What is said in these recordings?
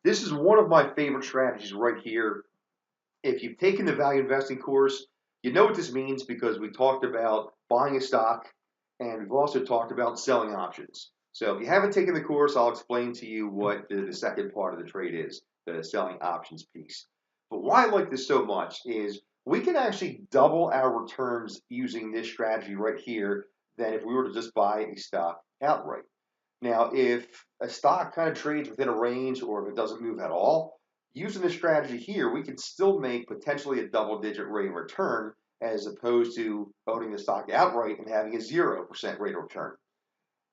This is one of my favorite strategies right here. If you've taken the value investing course, you know what this means because we talked about buying a stock and we've also talked about selling options. So if you haven't taken the course, I'll explain to you what the second part of the trade is, the selling options piece. But why I like this so much is we can actually double our returns using this strategy right here than if we were to just buy a stock outright. Now, if a stock kind of trades within a range or if it doesn't move at all, using this strategy here, we can still make potentially a double-digit rate of return as opposed to owning the stock outright and having a 0% rate of return.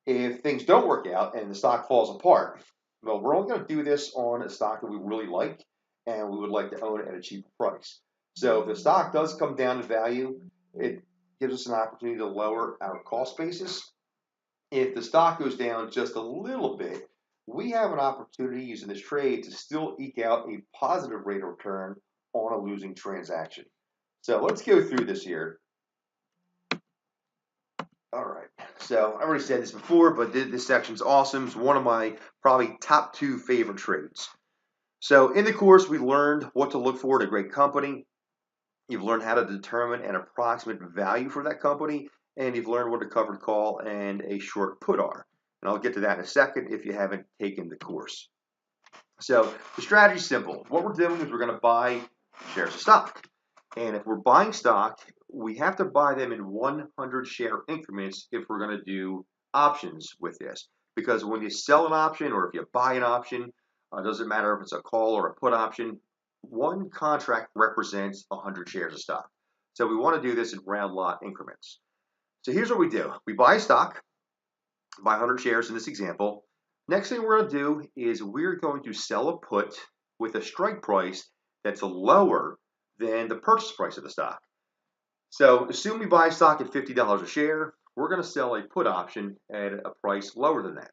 If things don't work out and the stock falls apart, well, we're only going to do this on a stock that we really like and we would like to own it at a cheaper price. So if the stock does come down in value, it gives us an opportunity to lower our cost basis. If the stock goes down just a little bit, we have an opportunity using this trade to still eke out a positive rate of return on a losing transaction. So let's go through this here. All right. So I already said this before, but this section's awesome. It's one of my probably top two favorite trades. So in the course, we learned what to look for in a great company. You've learned how to determine an approximate value for that company, and you've learned what a covered call and a short put are. And I'll get to that in a second if you haven't taken the course. So the strategy is simple. What we're doing is we're going to buy shares of stock. And if we're buying stock, we have to buy them in 100 share increments if we're going to do options with this. Because when you sell an option or if you buy an option, it doesn't matter if it's a call or a put option, one contract represents 100 shares of stock. So we want to do this in round lot increments. So here's what we do. We buy stock, buy 100 shares in this example. Next thing we're going to do is we're going to sell a put with a strike price that's lower than the purchase price of the stock. So assume we buy stock at $50 a share. We're going to sell a put option at a price lower than that.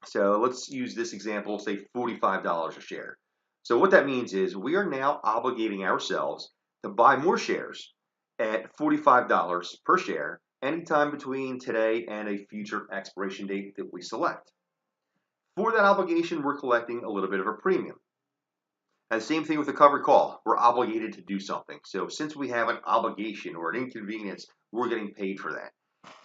So let's use this example, say $45 a share. So what that means is we are now obligating ourselves to buy more shares at $45 per share anytime between today and a future expiration date that we select. For that obligation, we're collecting a little bit of a premium. And the same thing with a covered call. We're obligated to do something. So since we have an obligation or an inconvenience, we're getting paid for that.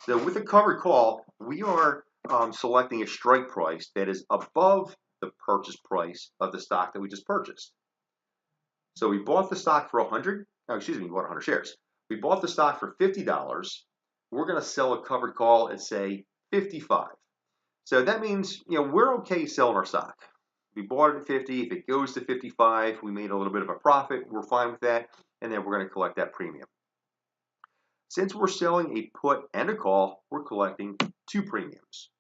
So with a covered call, we are selecting a strike price that is above the purchase price of the stock that we just purchased. So we bought the stock for 100. Oh, excuse me, we bought 100 shares. We bought the stock for $50. We're going to sell a covered call at say 55. So that means we're okay selling our stock. We bought it at 50. If it goes to 55, we made a little bit of a profit. We're fine with that, and then we're going to collect that premium. Since we're selling a put and a call, we're collecting two premiums.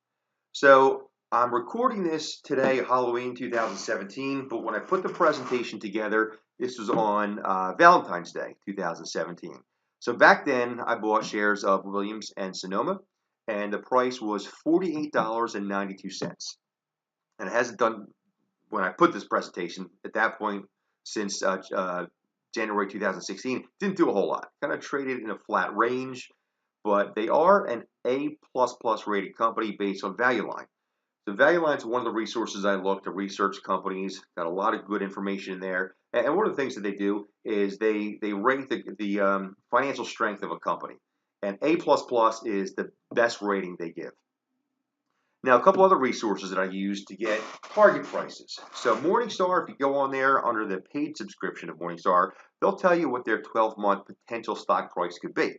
So I'm recording this today, Halloween 2017, but when I put the presentation together, this was on Valentine's Day 2017. So back then, I bought shares of Williams and Sonoma, and the price was $48.92. And it hasn't done, when I put this presentation, at that point, since January 2016, didn't do a whole lot. Kind of traded in a flat range, but they are an A++ rated company based on Value Line. So Value Line is one of the resources I look to research companies. Got a lot of good information in there. And one of the things that they do is they rate the financial strength of a company. And A++ is the best rating they give. Now, a couple other resources that I use to get target prices. So Morningstar, if you go on there under the paid subscription of Morningstar, they'll tell you what their 12-month potential stock price could be.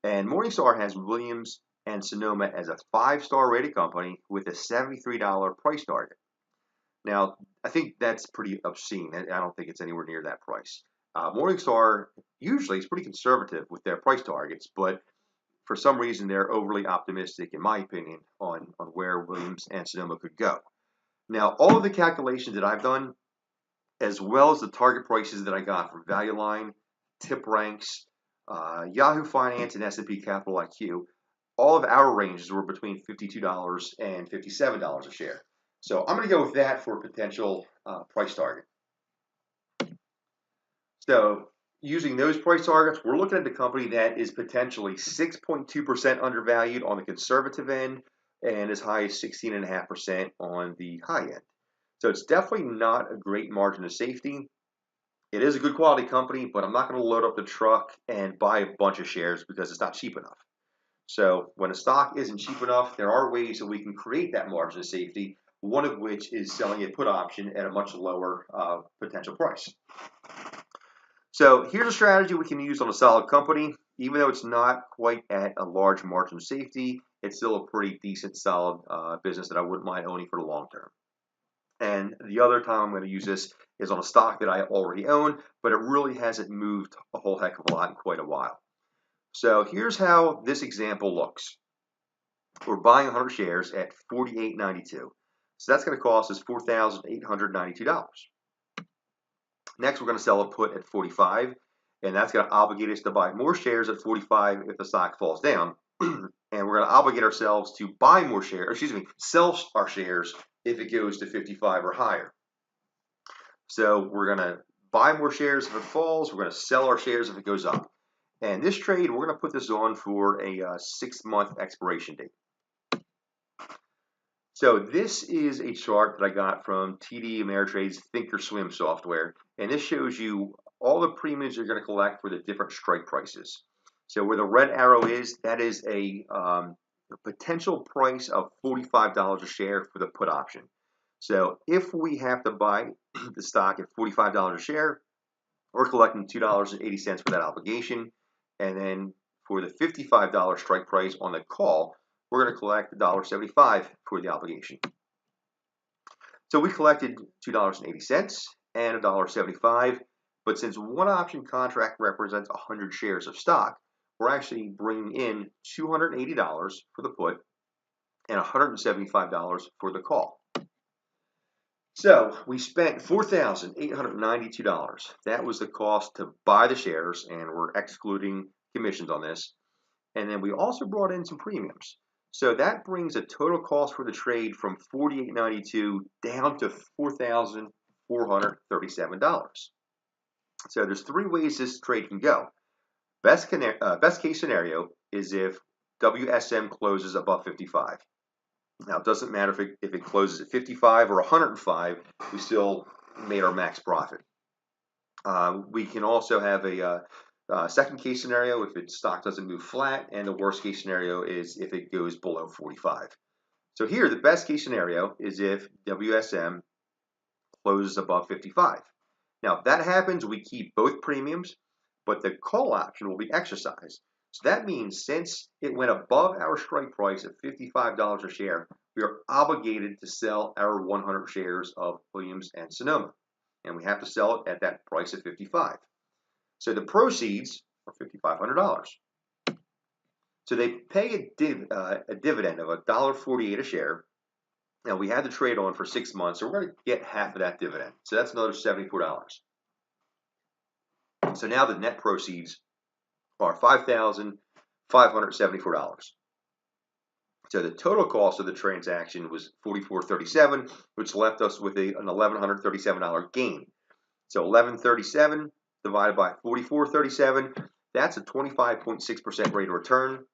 And Morningstar has Williams and Sonoma as a 5-star rated company with a $73 price target. Now, I think that's pretty obscene. I don't think it's anywhere near that price. Morningstar usually is pretty conservative with their price targets, but for some reason, they're overly optimistic, in my opinion, on where Williams and Sonoma could go. Now, all of the calculations that I've done, as well as the target prices that I got from Value Line, TipRanks, Yahoo Finance, and S&P Capital IQ, all of our ranges were between $52 and $57 a share. So I'm going to go with that for a potential price target. So using those price targets, we're looking at a company that is potentially 6.2% undervalued on the conservative end and as high as 16.5% on the high end. So it's definitely not a great margin of safety. It is a good quality company, but I'm not going to load up the truck and buy a bunch of shares because it's not cheap enough. So when a stock isn't cheap enough, there are ways that we can create that margin of safety, one of which is selling a put option at a much lower potential price. So here's a strategy we can use on a solid company. Even though it's not quite at a large margin of safety, it's still a pretty decent, solid business that I wouldn't mind owning for the long term. And the other time I'm going to use this is on a stock that I already own, but it really hasn't moved a whole heck of a lot in quite a while. So here's how this example looks. We're buying 100 shares at $48.92. So that's going to cost us $4,892. Next, we're going to sell a put at 45, and that's going to obligate us to buy more shares at 45 if the stock falls down. And we're going to obligate ourselves to buy more shares, sell our shares if it goes to 55 or higher. So we're going to buy more shares if it falls. We're going to sell our shares if it goes up. And this trade, we're going to put this on for a 6-month expiration date. So this is a chart that I got from TD Ameritrade's Thinkorswim software, and this shows you all the premiums you're going to collect for the different strike prices. So where the red arrow is, that is a potential price of $45 a share for the put option. So if we have to buy the stock at $45 a share, we're collecting $2.80 for that obligation, and then for the $55 strike price on the call, we're going to collect $1.75 for the obligation. So we collected $2.80 and $1.75, but since one option contract represents 100 shares of stock, we're actually bringing in $280 for the put and $175 for the call. So we spent $4,892. That was the cost to buy the shares, and we're excluding commissions on this. And then we also brought in some premiums. So that brings a total cost for the trade from $48.92 down to $4,437. So there's 3 ways this trade can go. Best case scenario is if WSM closes above 55. Now, it doesn't matter if it closes at 55 or 105, we still made our max profit. We can also have a second case scenario if its stock doesn't move flat, and the worst case scenario is if it goes below 45. So here, the best case scenario is if WSM closes above 55. Now, if that happens, we keep both premiums, but the call option will be exercised. So that means since it went above our strike price of $55 a share, we are obligated to sell our 100 shares of Williams and Sonoma. And we have to sell it at that price of 55. So the proceeds are $5,500. So they pay a dividend of $1.48 a share. Now we had the trade on for 6 months, so we're going to get half of that dividend. So that's another $74. So now the net proceeds are $5,574. So the total cost of the transaction was $44.37, which left us with an $1,137 gain. So $1,137 divided by $44.37, that's a 25.6% rate of return.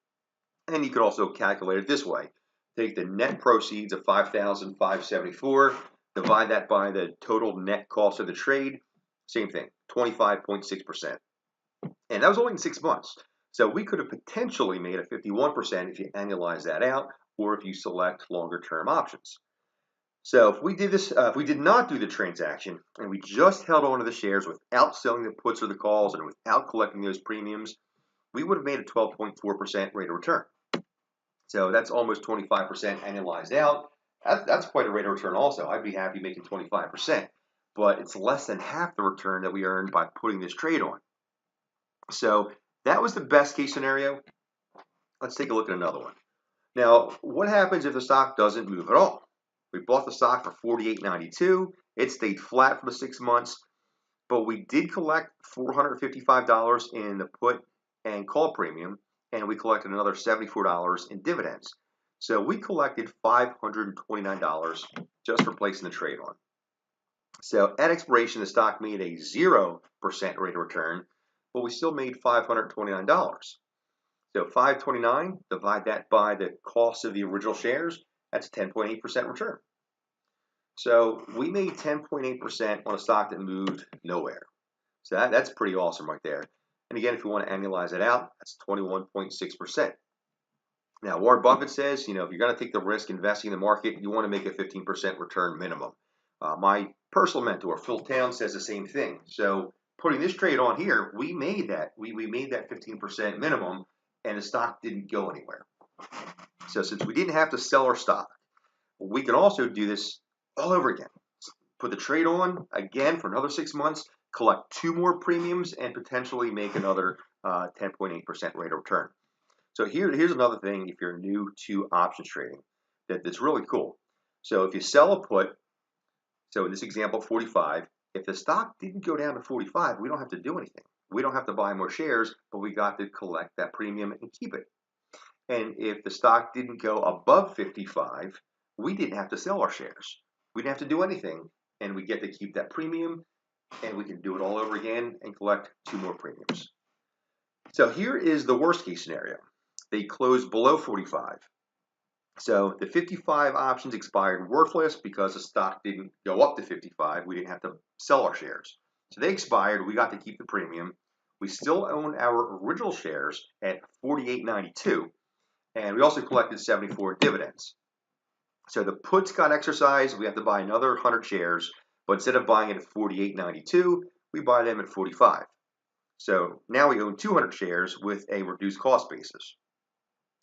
And you could also calculate it this way. Take the net proceeds of $5,574, divide that by the total net cost of the trade, same thing, 25.6%. And that was only in 6 months. So we could have potentially made a 51% if you annualize that out, or if you select longer term options. So if we did not do the transaction and we just held on to the shares without selling the puts or the calls and without collecting those premiums, we would have made a 12.4% rate of return. So that's almost 25% annualized out. That's quite a rate of return also. I'd be happy making 25%, but it's less than half the return that we earned by putting this trade on. So that was the best case scenario. Let's take a look at another one. Now, what happens if the stock doesn't move at all? We bought the stock for $48.92. It stayed flat for the 6 months, but we did collect $455 in the put and call premium, and we collected another $74 in dividends. So we collected $529 just for placing the trade on. So at expiration, the stock made a 0% rate of return, but we still made $529. So $529, divide that by the cost of the original shares, that's 10.8% return. So we made 10.8% on a stock that moved nowhere. So that's pretty awesome right there. And again, if you want to annualize it out, that's 21.6%. Now, Warren Buffett says, if you're going to take the risk investing in the market, you want to make a 15% return minimum. My personal mentor, Phil Town, says the same thing. So putting this trade on here, we made that. We made that 15% minimum, and the stock didn't go anywhere. So since we didn't have to sell our stock, we can also do this all over again. Put the trade on again for another 6 months, collect 2 more premiums, and potentially make another 10.8% rate of return. So here's another thing if you're new to options trading that's really cool. So if you sell a put, so in this example, 45, if the stock didn't go down to 45, we don't have to do anything. We don't have to buy more shares, but we got to collect that premium and keep it. And if the stock didn't go above 55, we didn't have to sell our shares. We didn't have to do anything, and we get to keep that premium, and we can do it all over again and collect 2 more premiums. So here is the worst case scenario. They closed below 45. So the 55 options expired worthless because the stock didn't go up to 55. We didn't have to sell our shares. So they expired. We got to keep the premium. We still own our original shares at $48.92. And we also collected 74 dividends. So the puts got exercised. We have to buy another 100 shares. But instead of buying it at $48.92, we buy them at 45. So now we own 200 shares with a reduced cost basis.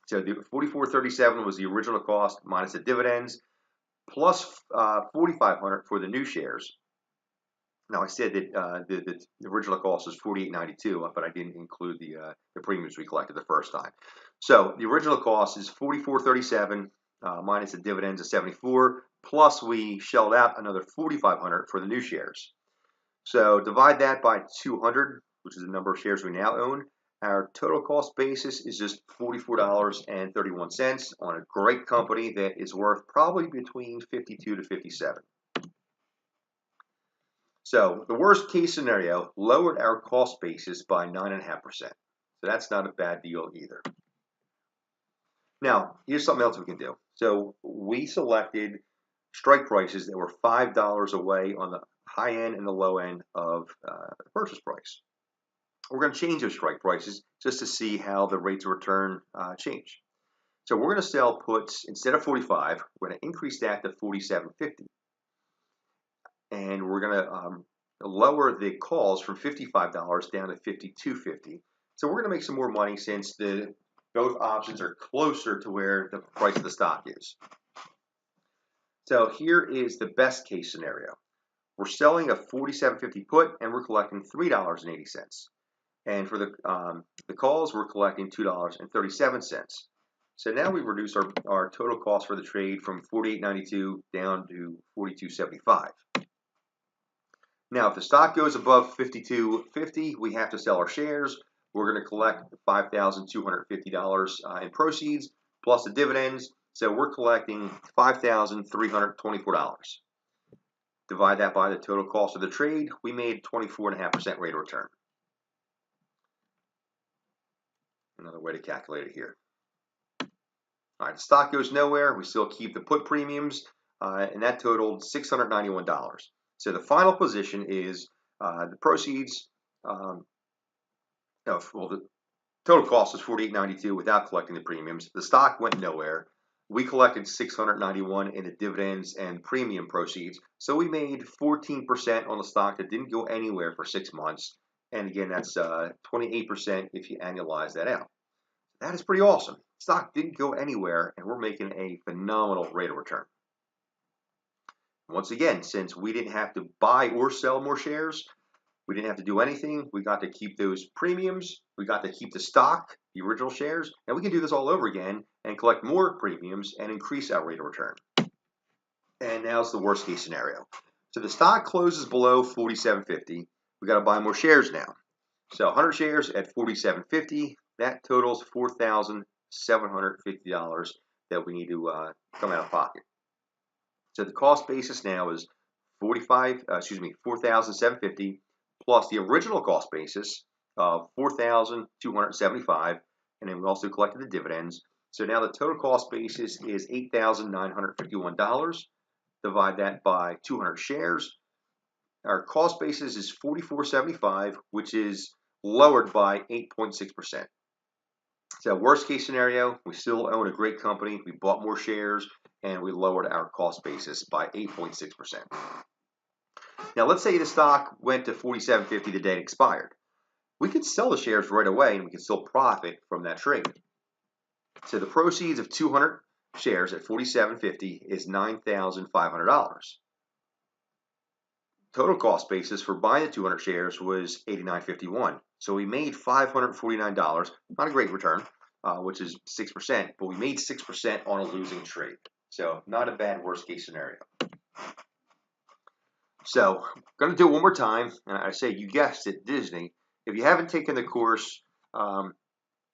So the $44.37 was the original cost minus the dividends, plus $4,500 for the new shares. Now I said that the original cost was $48.92, but I didn't include the premiums we collected the first time. So the original cost is $44.37 minus the dividends of $74, plus we shelled out another $4,500 for the new shares. So divide that by 200, which is the number of shares we now own. Our total cost basis is just $44.31 on a great company that is worth probably between 52 to 57. So the worst case scenario lowered our cost basis by 9.5%. So that's not a bad deal either. Now, here's something else we can do. So we selected strike prices that were $5 away on the high end and the low end of the purchase price. We're going to change those strike prices just to see how the rates of return change. So we're going to sell puts instead of 45. We're going to increase that to 47.50, and we're going to lower the calls from $55 down to 52.50. So we're going to make some more money since both options are closer to where the price of the stock is. So here is the best case scenario. We're selling a 47.50 put, and we're collecting $3.80. And for the calls, we're collecting $2.37. So now we've reduced our total cost for the trade from $48.92 down to $42.75. Now, if the stock goes above $52.50, we have to sell our shares. We're going to collect $5,250 in proceeds plus the dividends. So we're collecting $5,324. Divide that by the total cost of the trade. We made 24.5% rate of return. Another way to calculate it here. All right, the stock goes nowhere. We still keep the put premiums, and that totaled $691. So the final position is the proceeds. The total cost is $48.92 without collecting the premiums. The stock went nowhere. We collected $691 in the dividends and premium proceeds. So we made 14% on the stock that didn't go anywhere for 6 months. And again, that's 28% if you annualize that out. That is pretty awesome. Stock didn't go anywhere, and we're making a phenomenal rate of return. Once again, since we didn't have to buy or sell more shares, we didn't have to do anything. We got to keep those premiums. We got to keep the stock, the original shares, and we can do this all over again and collect more premiums and increase our rate of return. And now's the worst case scenario. So the stock closes below $47.50. We got to buy more shares now. So 100 shares at $47.50. That totals $4,750 that we need to come out of pocket. So the cost basis now is $4,750 plus the original cost basis of $4,275, and then we also collected the dividends. So now the total cost basis is $8,951. divide that by 200 shares. Our cost basis is $44.75, which is lowered by 8.6%. So worst case scenario, we still own a great company. We bought more shares and we lowered our cost basis by 8.6%. Now let's say the stock went to $47.50 the day it expired. We could sell the shares right away and we could still profit from that trade. So the proceeds of 200 shares at $47.50 is $9,500. Total cost basis for buying the 200 shares was $89.51. So we made $549. Not a great return, which is 6%, but we made 6% on a losing trade. So not a bad worst case scenario. So I'm going to do it one more time. And I say, you guessed it, Disney. If you haven't taken the course,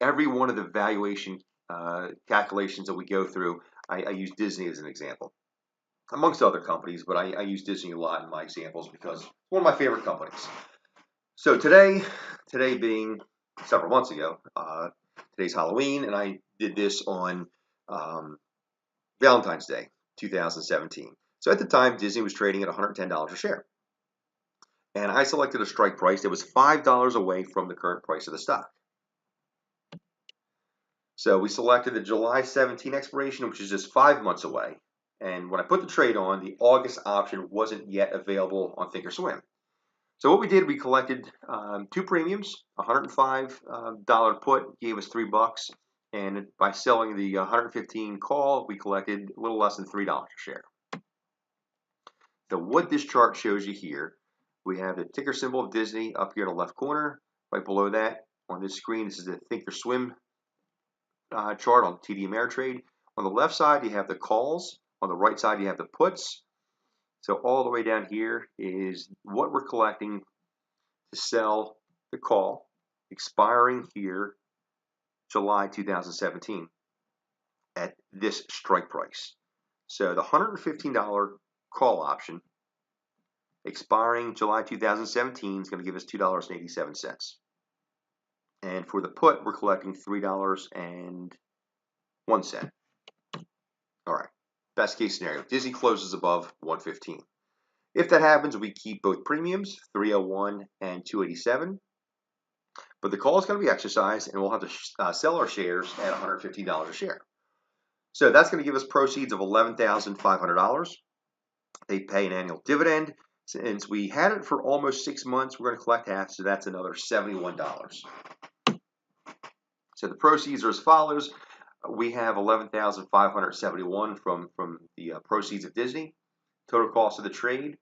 every one of the valuation calculations that we go through, I use Disney as an example. Amongst other companies, but I use Disney a lot in my examples because it's one of my favorite companies. So today being several months ago, today's Halloween, and I did this on Valentine's Day, 2017. So at the time, Disney was trading at $110 a share. And I selected a strike price that was $5 away from the current price of the stock. So we selected the July 17 expiration, which is just 5 months away. And when I put the trade on, the August option wasn't yet available on Thinkorswim. So what we did, we collected 2 premiums. $105 put gave us $3, and by selling the 115 call, we collected a little less than $3 a share. So what this chart shows you here, we have the ticker symbol of Disney up here in the left corner. Right below that on this screen, this is the Thinkorswim chart on TD Ameritrade. On the left side, you have the calls. On the right side, you have the puts. So all the way down here is what we're collecting to sell the call, expiring here July 2017 at this strike price. So the $115 call option expiring July 2017 is going to give us $2.87. And for the put, we're collecting $3.01. All right. Best case scenario, Disney closes above 115. If that happens, we keep both premiums, 301 and 287. But the call is going to be exercised, and we'll have to sell our shares at $115 a share. So that's going to give us proceeds of $11,500. They pay an annual dividend. Since we had it for almost 6 months, we're going to collect half, so that's another $71. So the proceeds are as follows. We have $11,571 from the proceeds of Disney. Total cost of the trade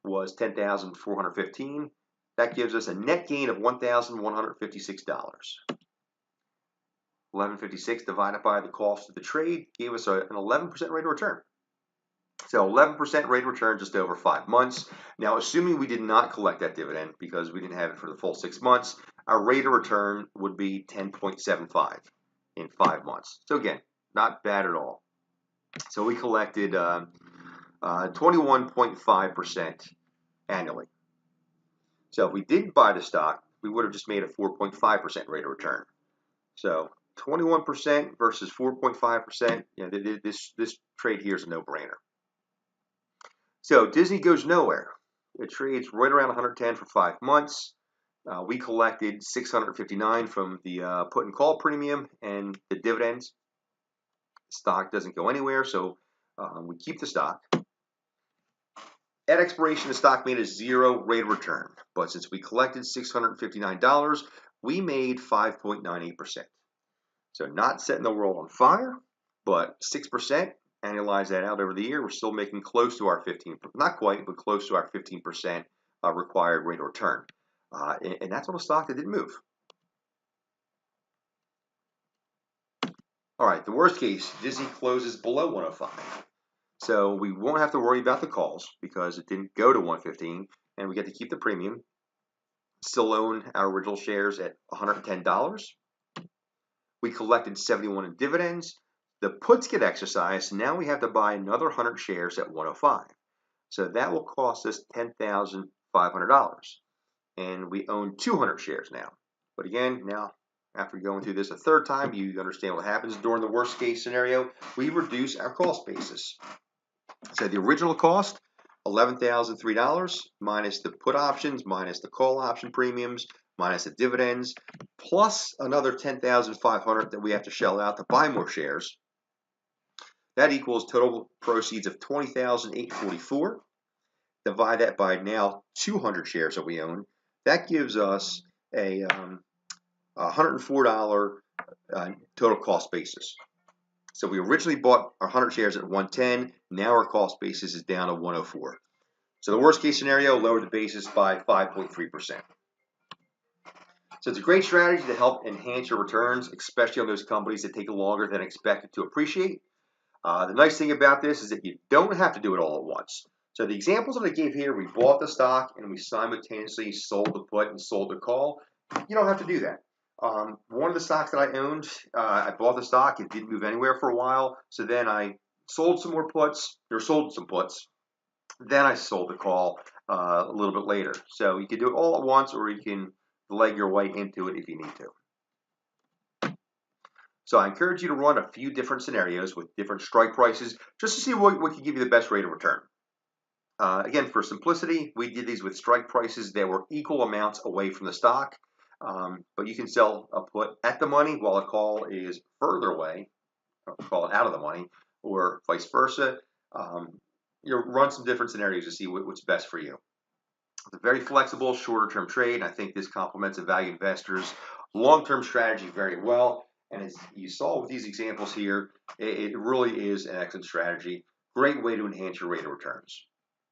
was $10,415. That gives us a net gain of $1,156. 1156 divided by the cost of the trade gave us an 11% rate of return. So 11% rate of return just over 5 months. Now, assuming we did not collect that dividend because we didn't have it for the full 6 months, our rate of return would be 10.75 in 5 months. So again, not bad at all. So we collected 21.5% annually. So if we didn't buy the stock, we would have just made a 4.5% rate of return. So 21% versus 4.5%, this trade here is a no-brainer. So Disney goes nowhere. It trades right around 110 for 5 months. We collected $659 from the put and call premium and the dividends. The stock doesn't go anywhere, so we keep the stock. At expiration, the stock made a 0 rate of return, but since we collected $659, we made 5.98%. So not setting the world on fire, but 6%. Annualize that out over the year, we're still making close to our 15%, not quite, but close to our 15% required rate of return. And that's on a stock that didn't move. All right, the worst case, Disney closes below 105. So we won't have to worry about the calls because it didn't go to 115, and we get to keep the premium. Still own our original shares at $110. We collected 71 in dividends. The puts get exercised. Now we have to buy another 100 shares at 105. So that will cost us $10,500. And we own 200 shares now. But again, now after going through this a third time, you understand what happens during the worst case scenario. We reduce our cost basis. So the original cost, $11,003 minus the put options, minus the call option premiums, minus the dividends, plus another $10,500 that we have to shell out to buy more shares. That equals total proceeds of $20,844. Divide that by now 200 shares that we own. That gives us a $104 total cost basis. So we originally bought our 100 shares at 110. Now our cost basis is down to 104. So the worst case scenario, lower the basis by 5.3%. So it's a great strategy to help enhance your returns, especially on those companies that take longer than expected to appreciate. The nice thing about this is that you don't have to do it all at once. So the examples that I gave here, we bought the stock and we simultaneously sold the put and sold the call. You don't have to do that. One of the stocks that I owned, I bought the stock. It didn't move anywhere for a while. So then I sold some more puts, or sold some puts. Then I sold the call a little bit later. So you can do it all at once, or you can leg your way into it if you need to. So I encourage you to run a few different scenarios with different strike prices just to see what can give you the best rate of return. Again, for simplicity, we did these with strike prices that were equal amounts away from the stock. But you can sell a put at the money while a call is further away, or call it out of the money, or vice versa. You run some different scenarios to see what's best for you. It's a very flexible, shorter term trade, and I think this complements a value investor's long-term strategy very well. And as you saw with these examples here, it really is an excellent strategy. Great way to enhance your rate of returns.